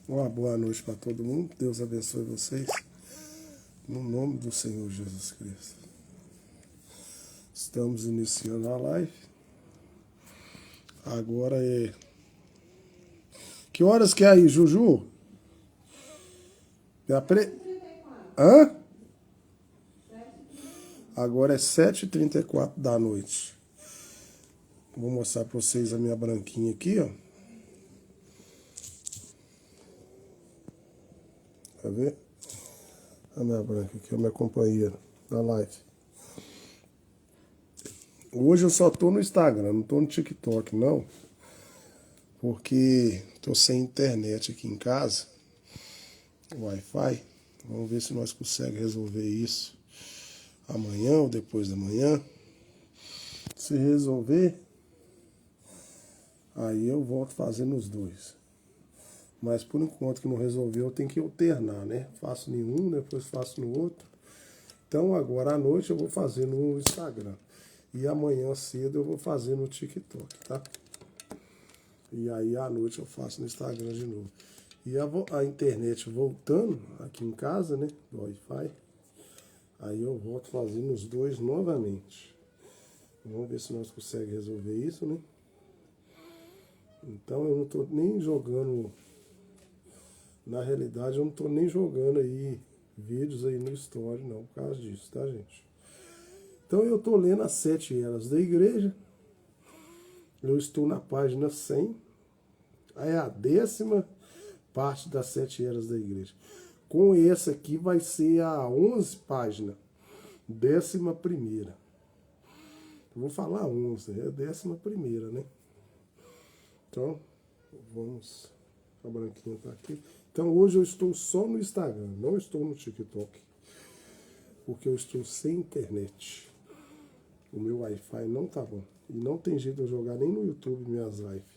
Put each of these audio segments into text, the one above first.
Uma boa noite para todo mundo. Deus abençoe vocês. No nome do Senhor Jesus Cristo. Estamos iniciando a live. Agora é... Que horas que é aí, Juju? Hã? Agora é 7h34 da noite. Vou mostrar para vocês a minha branquinha aqui, ó. Tá vendo? A minha branca aqui, a minha companheira da live. Hoje eu só tô no Instagram, não tô no TikTok, não. Porque tô sem internet aqui em casa. Wi-Fi. Vamos ver se nós conseguimos resolver isso amanhã ou depois da manhã. Se resolver, aí eu volto fazendo os dois. Mas por enquanto que não resolveu, eu tenho que alternar, né? Faço nenhum, depois faço no outro. Então agora à noite eu vou fazer no Instagram. E amanhã cedo eu vou fazer no TikTok, tá? E aí à noite eu faço no Instagram de novo. E a internet voltando aqui em casa, né? Do Wi-Fi. Aí eu volto fazendo os dois novamente. Vamos ver se nós conseguimos resolver isso, né? Então eu não tô nem jogando... Na realidade eu não tô nem jogando aí vídeos aí no Story, não, por causa disso, tá, gente? Então eu tô lendo as 7 eras da igreja. Eu estou na página 100. É a 10ª parte das 7 eras da igreja. Com essa aqui vai ser a 11 página. 11ª. Eu vou falar 11, é a 11ª, né? Então, vamos... A branquinha tá aqui. Então hoje eu estou só no Instagram, não estou no TikTok. Porque eu estou sem internet. O meu Wi-Fi não tá bom. E não tem jeito de eu jogar nem no YouTube minhas lives.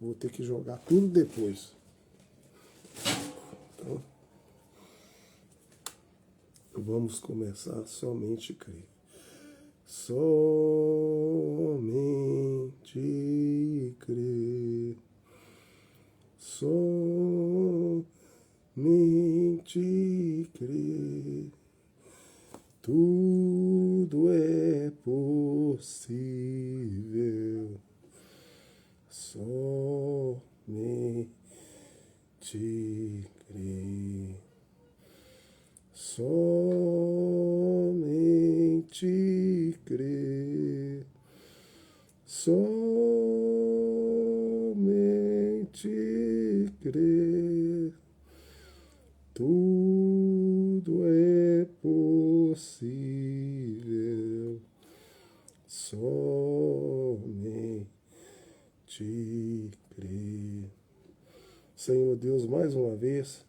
Vou ter que jogar tudo depois. Então, vamos começar somente crer. Somente crer. Somente crer. Tudo é possível. Somente crer. Somente crer. Somente crer. Tudo é possível. Somente crer. Senhor Deus, mais uma vez,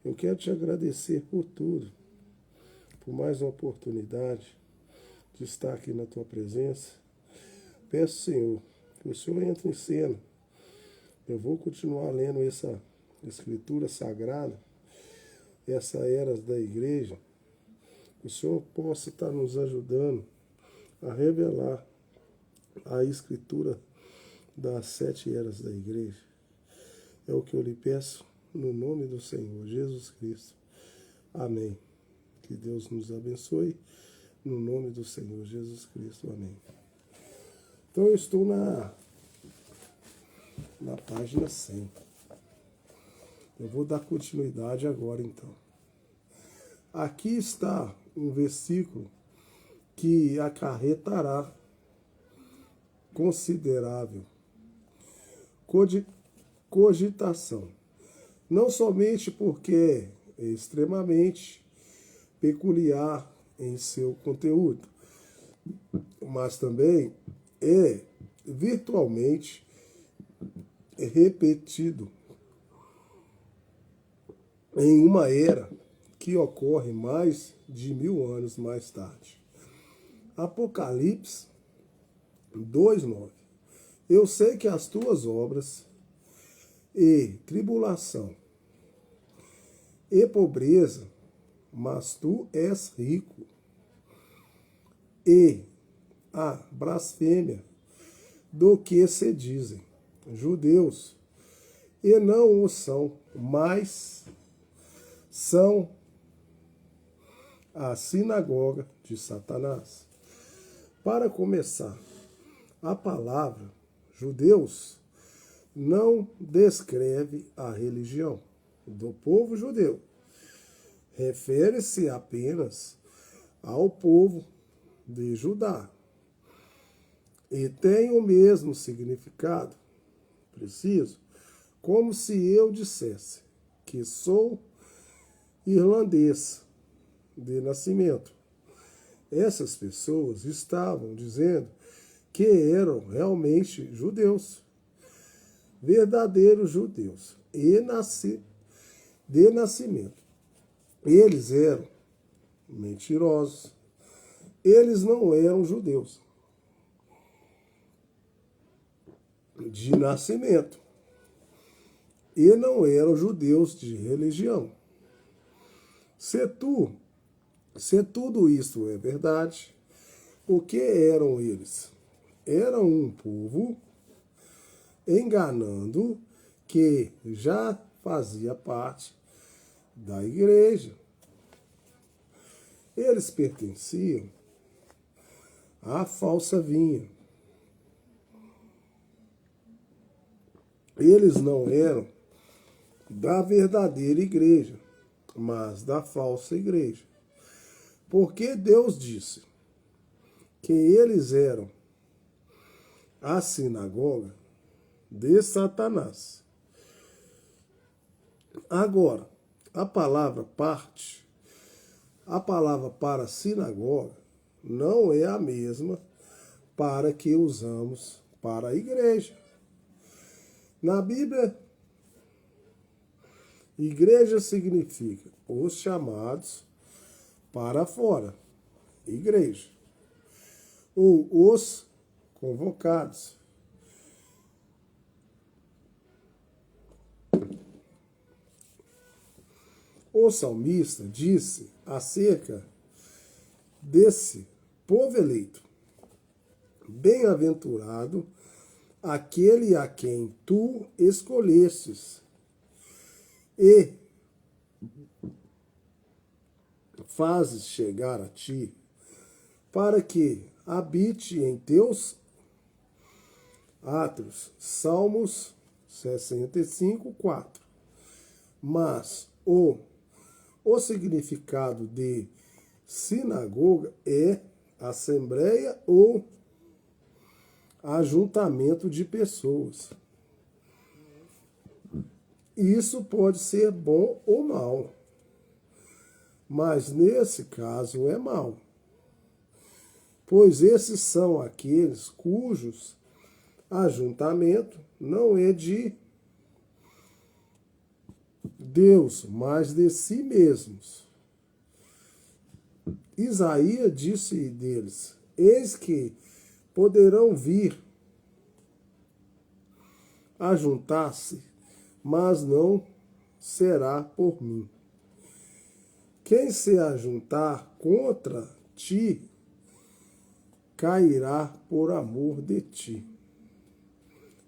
eu quero te agradecer por tudo, por mais uma oportunidade de estar aqui na tua presença. Peço, Senhor, que o Senhor entre em cena. Eu vou continuar lendo essa escritura sagrada, essa eras da igreja. Que o Senhor possa estar nos ajudando a revelar a escritura das 7 eras da igreja. É o que eu lhe peço no nome do Senhor Jesus Cristo. Amém. Que Deus nos abençoe no nome do Senhor Jesus Cristo. Amém. Então eu estou na página 100. Eu vou dar continuidade agora então. Aqui está um versículo que acarretará considerável cogitação. Não somente porque é extremamente peculiar em seu conteúdo, mas também é virtualmente repetido em uma era que ocorre mais de 1000 anos mais tarde. Apocalipse 2:9. Eu sei que as tuas obras e tribulação e pobreza, mas tu és rico. E a blasfêmia do que se dizem judeus e não o são, mas são a sinagoga de Satanás. Para começar, a palavra judeus não descreve a religião do povo judeu. Refere-se apenas ao povo de Judá. E tem o mesmo significado preciso, como se eu dissesse que sou irlandês de nascimento. Essas pessoas estavam dizendo que eram realmente judeus, verdadeiros judeus, e de nascimento. Eles eram mentirosos, eles não eram judeus de nascimento e não eram judeus de religião. Se tudo isso é verdade, o que eram eles? Eram um povo enganando que já fazia parte da igreja. Eles pertenciam à falsa vinha. Eles não eram da verdadeira igreja, mas da falsa igreja. Porque Deus disse que eles eram a sinagoga de Satanás. Agora, a palavra para sinagoga não é a mesma para que usamos para a igreja. Na Bíblia, igreja significa os chamados para fora, igreja, ou os convocados. O salmista disse acerca desse povo eleito: bem-aventurado aquele a quem tu escolhestes e fazes chegar a ti, para que habite em teus átrios. Salmos 65, 4. Mas o significado de sinagoga é assembleia ou ajuntamento de pessoas. Isso pode ser bom ou mal, mas nesse caso é mal, pois esses são aqueles cujos ajuntamento não é de Deus, mas de si mesmos. Isaías disse deles: eis que poderão vir a juntar-se, mas não será por mim. Quem se ajuntar contra ti, cairá por amor de ti.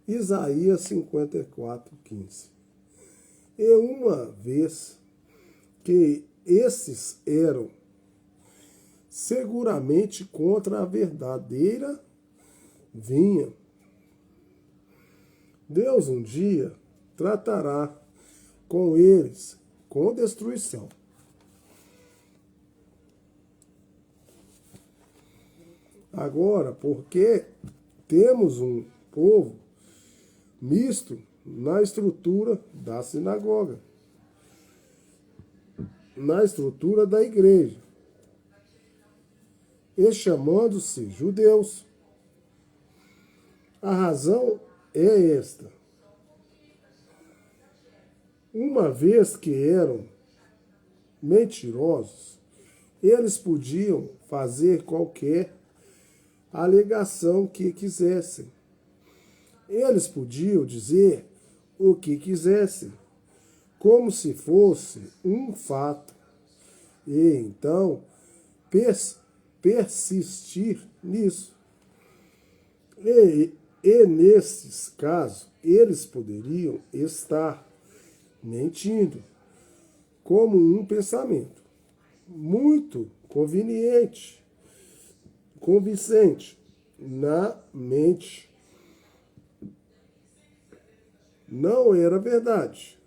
Isaías 54, 15. E uma vez que esses eram seguramente contra a verdadeira vinha, Deus um dia tratará com eles com destruição. Agora, porque temos um povo misto na estrutura da sinagoga, na estrutura da igreja, e chamando-se judeus. A razão é esta: uma vez que eram mentirosos, eles podiam fazer qualquer alegação que quisessem. Eles podiam dizer o que quisessem, como se fosse um fato, e então persistir nisso. E nesses casos, eles poderiam estar mentindo, como um pensamento muito convincente na mente. Não era verdade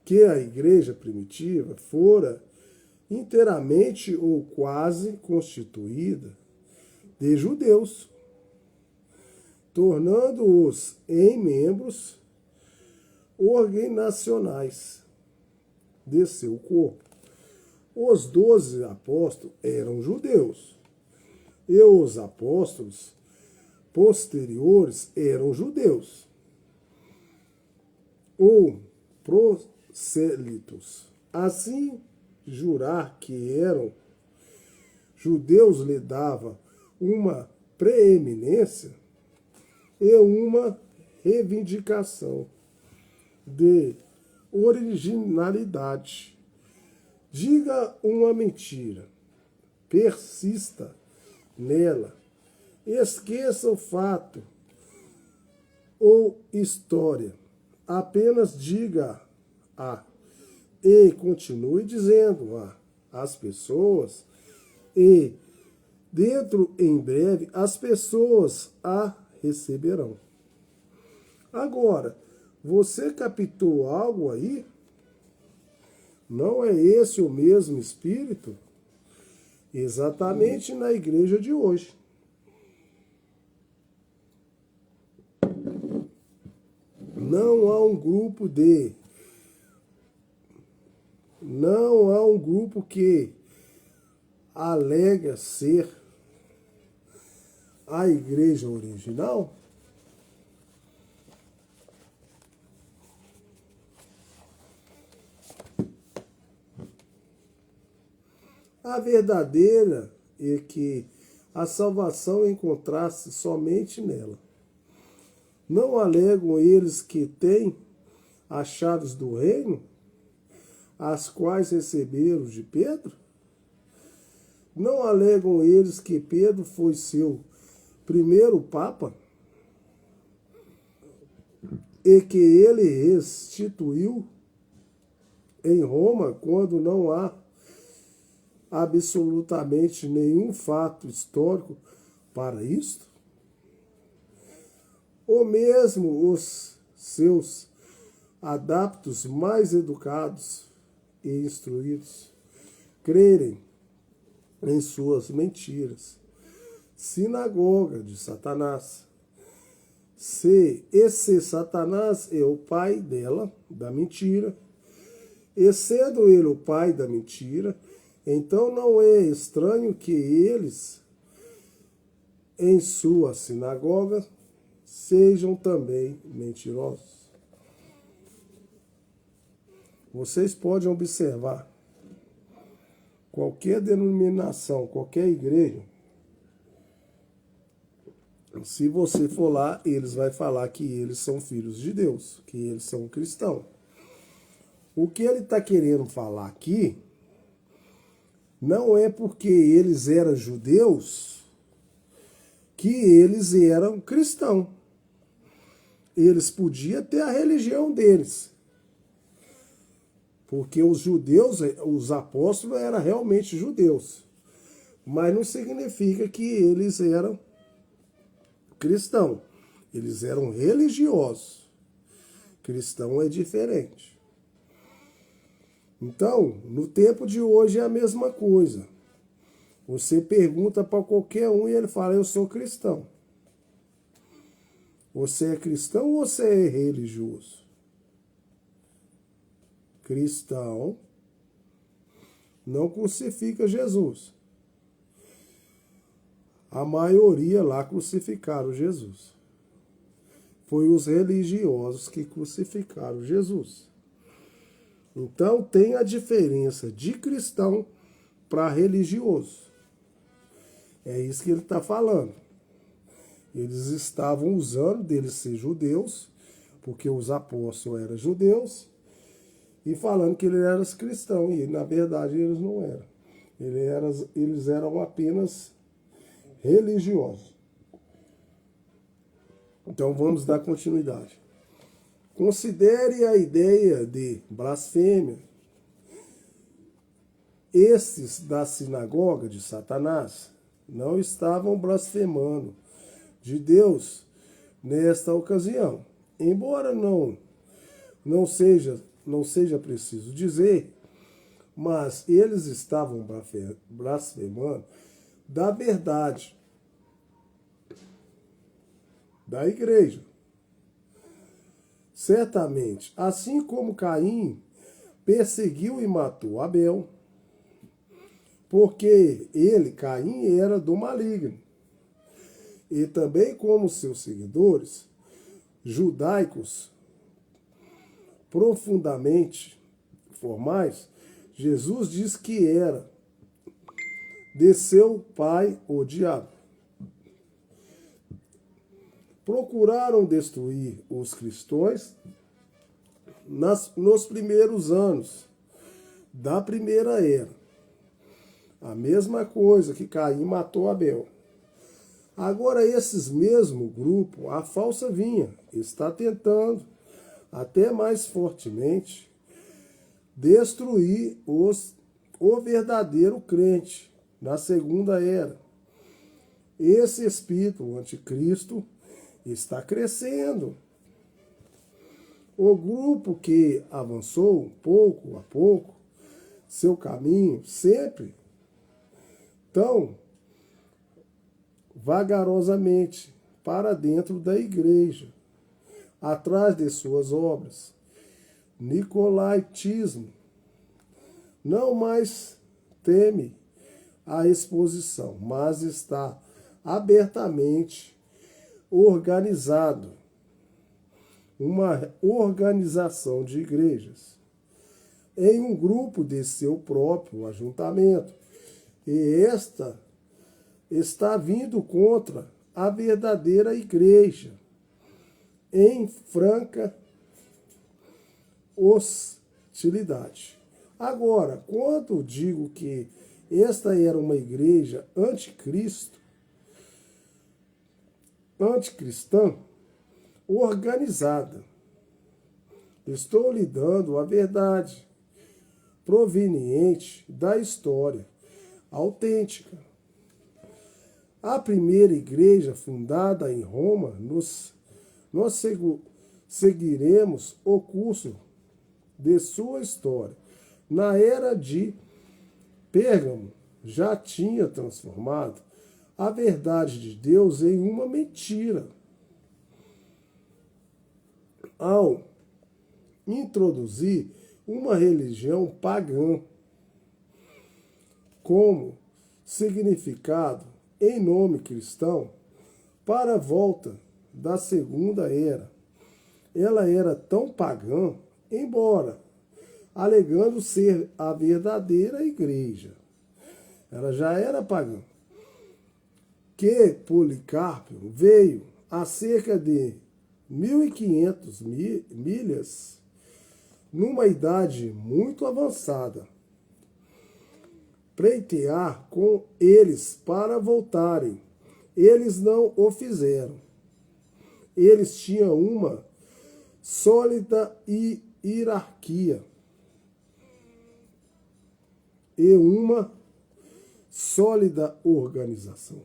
que a igreja primitiva fora inteiramente ou quase constituída de judeus, tornando-os em membros organizacionais de seu corpo. Os 12 apóstolos eram judeus, e os apóstolos posteriores eram judeus, ou prosélitos. Assim, jurar que eram judeus lhe dava uma preeminência e uma reivindicação de originalidade. Diga uma mentira, persista nela, esqueça o fato ou história, apenas diga-a e continue dizendo-a às pessoas, e dentro em breve as pessoas a receberão. Agora, você captou algo aí? Não é esse o mesmo espírito? Exatamente na igreja de hoje. Não há um grupo que alega ser a igreja original? A verdadeira é que a salvação encontrasse somente nela. Não alegam eles que têm as chaves do reino, as quais receberam de Pedro? Não alegam eles que Pedro foi seu primeiro papa e que ele restituiu em Roma quando não há absolutamente nenhum fato histórico para isto? Ou mesmo os seus adeptos mais educados e instruídos crerem em suas mentiras? Sinagoga de Satanás. Se esse Satanás é o pai dela, da mentira, e sendo ele o pai da mentira, então não é estranho que eles, em sua sinagoga, sejam também mentirosos. Vocês podem observar, qualquer denominação, qualquer igreja, se você for lá, eles vão falar que eles são filhos de Deus, que eles são cristãos. O que ele está querendo falar aqui não é porque eles eram judeus que eles eram cristãos. Eles podiam ter a religião deles. Porque os judeus, os apóstolos eram realmente judeus. Mas não significa que eles eram cristãos. Eles eram religiosos. Cristão é diferente. Então, no tempo de hoje é a mesma coisa. Você pergunta para qualquer um e ele fala, eu sou cristão. Você é cristão ou você é religioso? Cristão não crucifica Jesus. A maioria lá crucificaram Jesus. Foi os religiosos que crucificaram Jesus. Então tem a diferença de cristão para religioso. É isso que ele está falando. Eles estavam usando deles ser judeus, porque os apóstolos eram judeus, e falando que eles eram cristãos, e na verdade eles não eram. Eles eram apenas religiosos. Então vamos dar continuidade. Considere a ideia de blasfêmia. Estes da sinagoga de Satanás não estavam blasfemando de Deus nesta ocasião. Embora não seja preciso dizer, mas eles estavam blasfemando da verdade da igreja. Certamente, assim como Caim perseguiu e matou Abel, porque Caim, era do maligno. E também como seus seguidores judaicos profundamente formais, Jesus diz que era de seu pai o diabo. Procuraram destruir os cristãos nos primeiros anos da primeira era. A mesma coisa que Caim matou Abel. Agora esses mesmo grupo, a falsa vinha, está tentando até mais fortemente destruir o verdadeiro crente na segunda era. Esse espírito, o anticristo, está crescendo. O grupo que avançou pouco a pouco seu caminho, sempre tão vagarosamente para dentro da igreja, atrás de suas obras. Nicolaítismo não mais teme a exposição, mas está abertamente organizado, uma organização de igrejas, em um grupo de seu próprio ajuntamento, e esta está vindo contra a verdadeira igreja, em franca hostilidade. Agora, quando digo que esta era uma igreja anticristã, organizada, estou lhe dando a verdade proveniente da história autêntica. A primeira igreja fundada em Roma, nós seguiremos o curso de sua história. Na era de Pérgamo, já tinha transformado a verdade de Deus em uma mentira, ao introduzir uma religião pagã como significado em nome cristão para a volta da segunda era. Ela era tão pagã, embora alegando ser a verdadeira igreja. Ela já era pagã. Que Policarpo veio a cerca de 1.500 milhas, numa idade muito avançada, pleitear com eles para voltarem. Eles não o fizeram. Eles tinham uma sólida hierarquia e uma sólida organização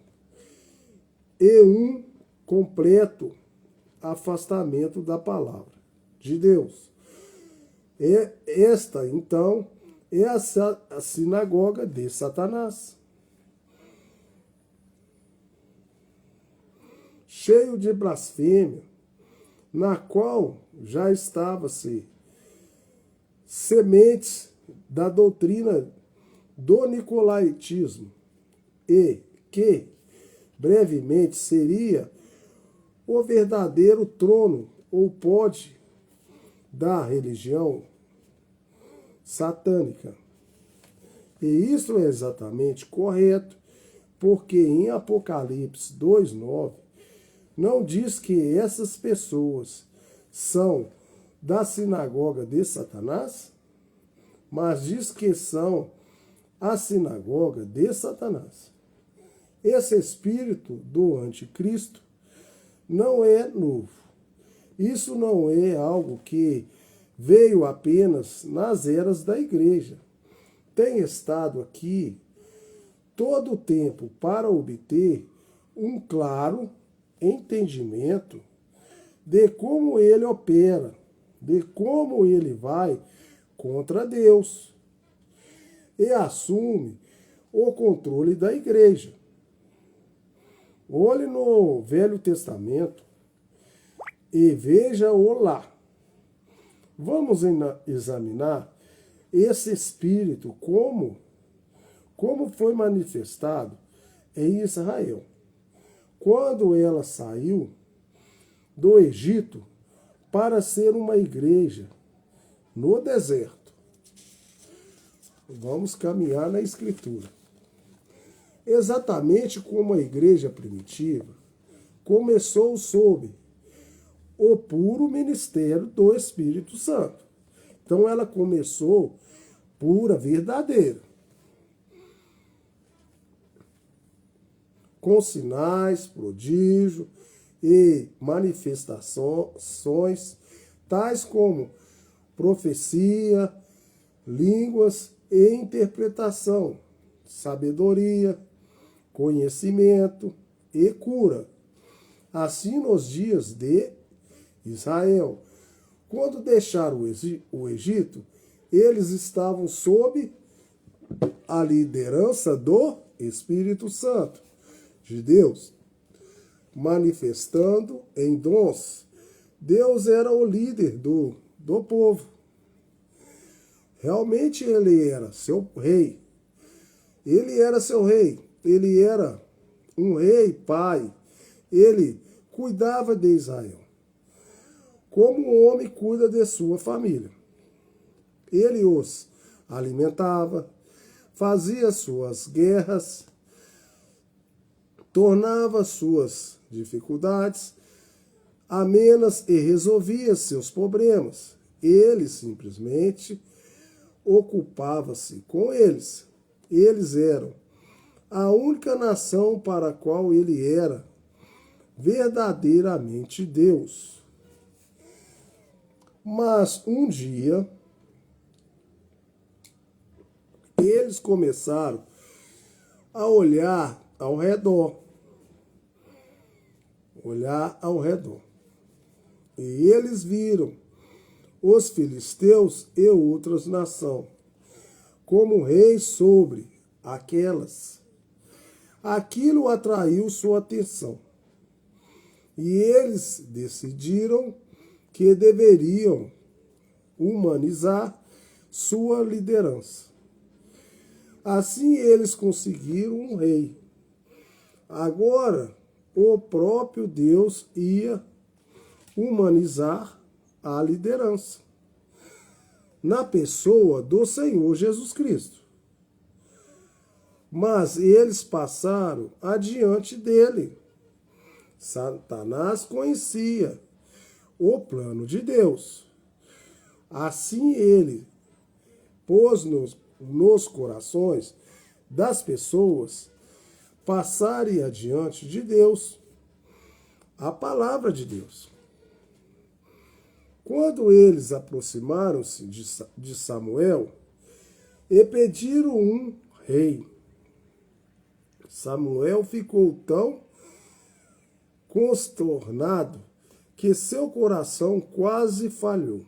e um completo afastamento da palavra de Deus. Esta, então, é a sinagoga de Satanás, cheio de blasfêmia, na qual já estava-se sementes da doutrina do nicolaítismo, e que brevemente seria o verdadeiro trono ou pódio da religião satânica. E isso é exatamente correto, porque em Apocalipse 2:9 não diz que essas pessoas são da sinagoga de Satanás, mas diz que são a sinagoga de Satanás. Esse espírito do anticristo não é novo. Isso não é algo que veio apenas nas eras da igreja. Tem estado aqui todo o tempo para obter um claro entendimento de como ele opera, de como ele vai contra Deus e assume o controle da igreja. Olhe no Velho Testamento e veja-o lá. Vamos examinar esse espírito como foi manifestado em Israel. Quando ela saiu do Egito para ser uma igreja no deserto. Vamos caminhar na Escritura. Exatamente como a igreja primitiva começou sob o puro ministério do Espírito Santo. Então ela começou pura, verdadeira. Com sinais, prodígio e manifestações, tais como profecia, línguas e interpretação, sabedoria, conhecimento e cura. Assim, nos dias de Israel, quando deixaram o Egito, eles estavam sob a liderança do Espírito Santo de Deus, manifestando em dons. Deus era o líder do povo. Realmente ele era seu rei. Ele era seu rei. Ele era um rei, pai. Ele cuidava de Israel, como um homem cuida de sua família. Ele os alimentava, fazia suas guerras, tornava suas dificuldades amenas e resolvia seus problemas. Ele simplesmente ocupava-se com eles. Eles eram a única nação para a qual ele era verdadeiramente Deus. Mas um dia eles começaram a olhar ao redor. E eles viram os filisteus e outras nações como reis sobre aquelas. Aquilo atraiu sua atenção. E eles decidiram que deveriam humanizar sua liderança. Assim eles conseguiram um rei. Agora, o próprio Deus ia humanizar a liderança na pessoa do Senhor Jesus Cristo. Mas eles passaram adiante dele. Satanás conhecia o plano de Deus. Assim ele pôs nos corações das pessoas passarem adiante de Deus a palavra de Deus. Quando eles aproximaram-se de Samuel e pediram um rei, Samuel ficou tão consternado que seu coração quase falhou.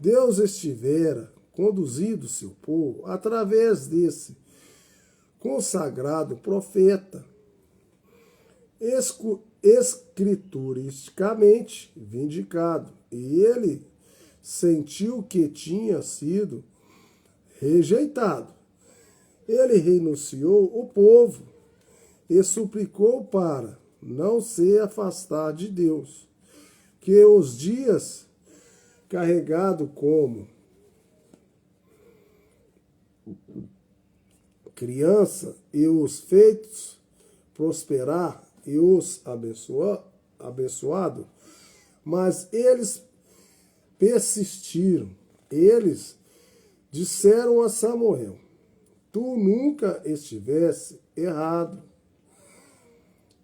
Deus estivera conduzindo seu povo através desse consagrado profeta, escrituristicamente vindicado, e ele sentiu que tinha sido rejeitado. Ele renunciou o povo e suplicou para não se afastar de Deus, que os dias carregado como criança e os feitos prosperar e os abençoado, mas eles persistiram. Eles disseram a Samuel: tu nunca estivesse errado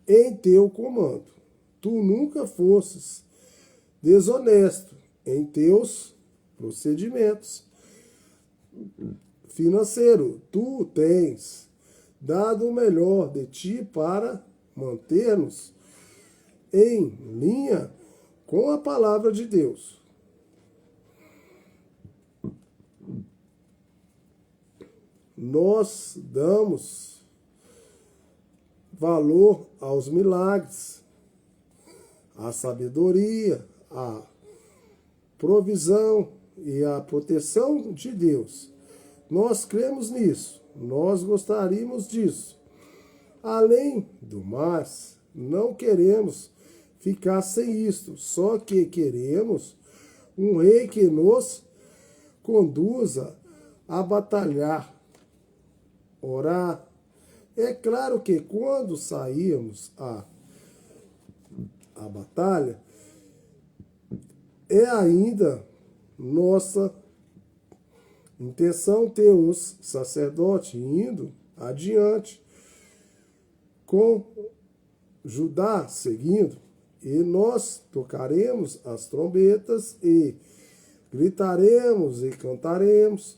em teu comando. tu nunca fosses desonesto em teus procedimentos financeiros. Tu tens dado o melhor de ti para manter-nos em linha com a palavra de Deus. Nós damos valor aos milagres, à sabedoria, à provisão e à proteção de Deus. Nós cremos nisso, nós gostaríamos disso. Além do mais, não queremos ficar sem isto, só que queremos um rei que nos conduza a batalhar, orar. É claro que quando saímos à batalha, é ainda nossa intenção ter os sacerdotes indo adiante, com Judá seguindo, e nós tocaremos as trombetas e gritaremos e cantaremos.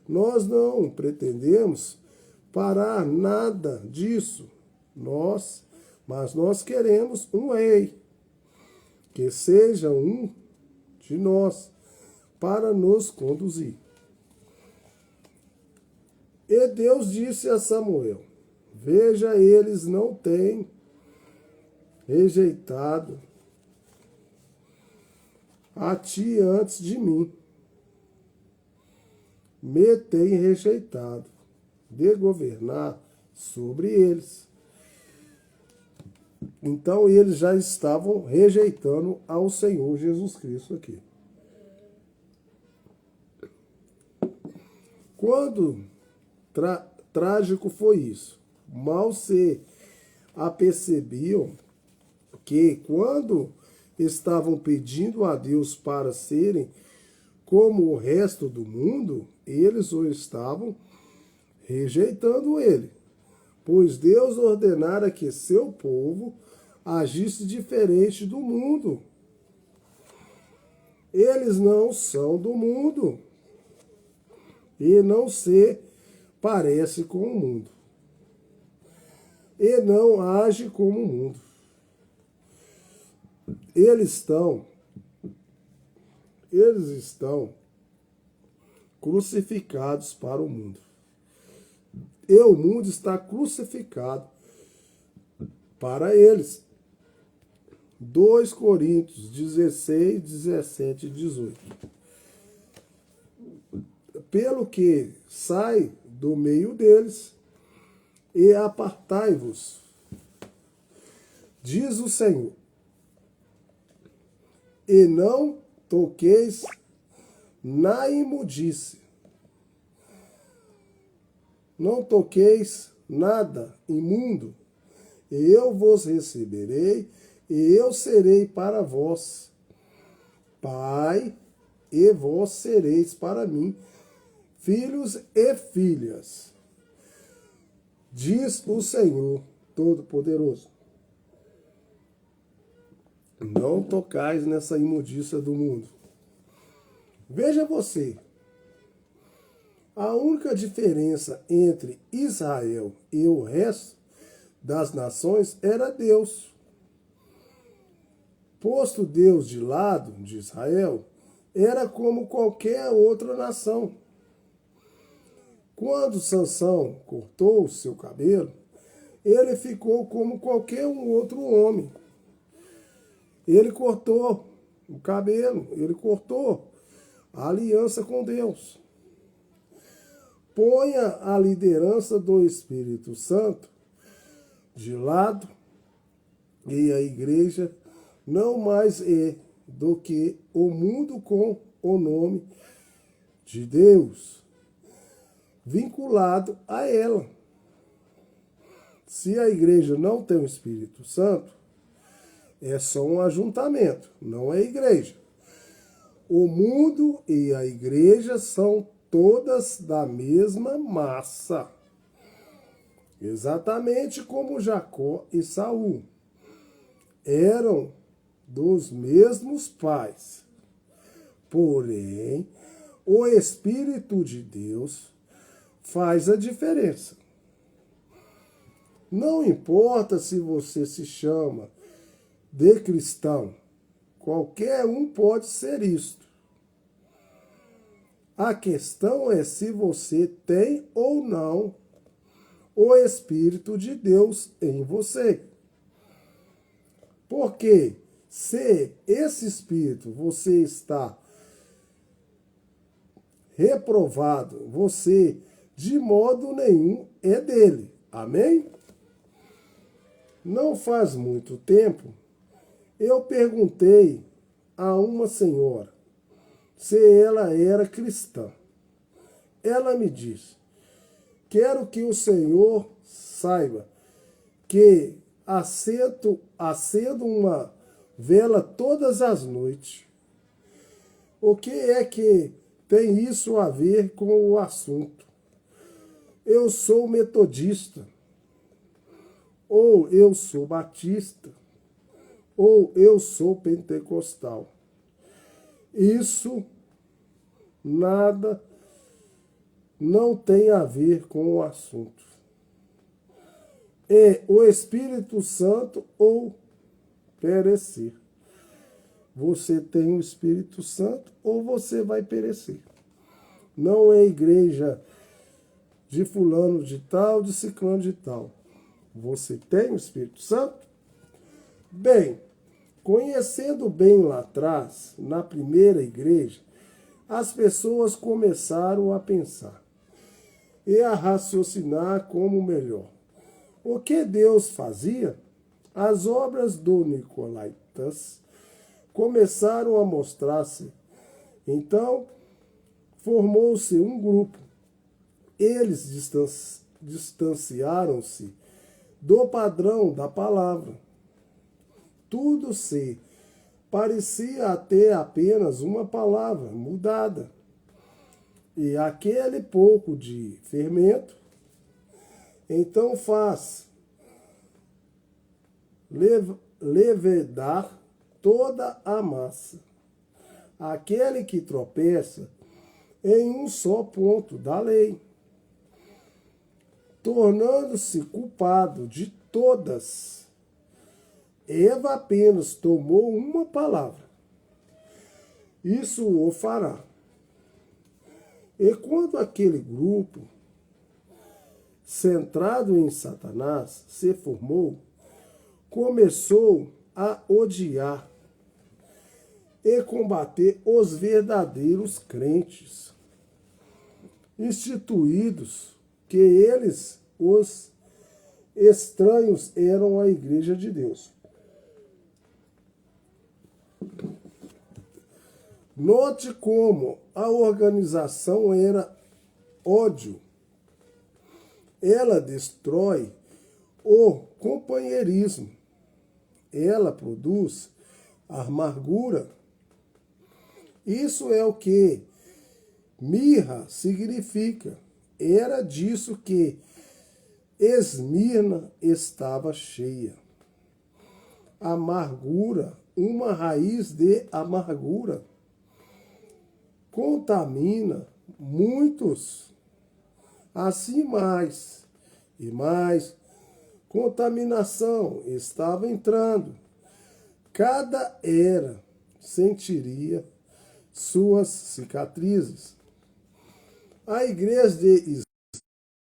Nós não pretendemos parar nada disso, mas nós queremos um rei que seja um de nós para nos conduzir. E Deus disse a Samuel: veja, eles não têm rejeitado a ti antes de mim. Me tem rejeitado de governar sobre eles. Então eles já estavam rejeitando ao Senhor Jesus Cristo aqui. Quando trágico foi isso? Mal se apercebiam que quando estavam pedindo a Deus para serem como o resto do mundo, eles o estavam rejeitando ele, pois Deus ordenara que seu povo agisse diferente do mundo. Eles não são do mundo e não se parece com o mundo e não age como o mundo. Eles estão crucificados para o mundo. E o mundo está crucificado para eles. 2 Coríntios 16, 17 e 18. Pelo que sai do meio deles e apartai-vos, diz o Senhor, e não toqueis na imundície. Não toqueis nada imundo, e eu vos receberei, e eu serei para vós Pai, e vós sereis para mim filhos e filhas, diz o Senhor Todo-Poderoso. Não tocais nessa imundícia do mundo. Veja você, a única diferença entre Israel e o resto das nações era Deus. Posto Deus de lado de Israel, era como qualquer outra nação. Quando Sansão cortou o seu cabelo, ele ficou como qualquer um outro homem. Ele cortou o cabelo, ele cortou a aliança com Deus. Ponha a liderança do Espírito Santo de lado e a igreja não mais é do que o mundo com o nome de Deus vinculado a ela. Se a igreja não tem o Espírito Santo, é só um ajuntamento, não é igreja. O mundo e a igreja são todas da mesma massa. Exatamente como Jacó e Saul. eram dos mesmos pais. Porém, o Espírito de Deus faz a diferença. Não importa se você se chama de cristão, qualquer um pode ser isto. A questão é se você tem ou não o Espírito de Deus em você. Porque se esse Espírito você está reprovado, você de modo nenhum é dele. Amém? Não faz muito tempo, eu perguntei a uma senhora se ela era cristã. Ela me disse: quero que o Senhor saiba que acendo uma vela todas as noites. O que é que tem isso a ver com o assunto? Eu sou metodista, ou eu sou batista, ou eu sou pentecostal. Isso não tem a ver com o assunto. É o Espírito Santo ou perecer. Você tem o Espírito Santo ou você vai perecer. Não é igreja de fulano de tal, de ciclano de tal. Você tem o Espírito Santo? Bem, conhecendo bem lá atrás, na primeira igreja, as pessoas começaram a pensar e a raciocinar como melhor. O que Deus fazia? As obras do Nicolaítas começaram a mostrar-se. Então, formou-se um grupo. Eles distanciaram-se do padrão da palavra. Tudo se parecia até apenas uma palavra mudada. E aquele pouco de fermento, então faz levedar toda a massa. Aquele que tropeça em um só ponto da lei, tornando-se culpado de todas. Eva apenas tomou uma palavra. Isso o fará. E quando aquele grupo, centrado em Satanás, se formou, começou a odiar e combater os verdadeiros crentes, instituídos que eles, os estranhos, eram a igreja de Deus. Note como a organização era ódio. Ela destrói o companheirismo. Ela produz amargura. Isso é o que mirra significa. Era disso que Esmirna estava cheia. Amargura, uma raiz de amargura, contamina muitos. Assim mais e mais contaminação estava entrando. Cada era sentiria suas cicatrizes. A igreja de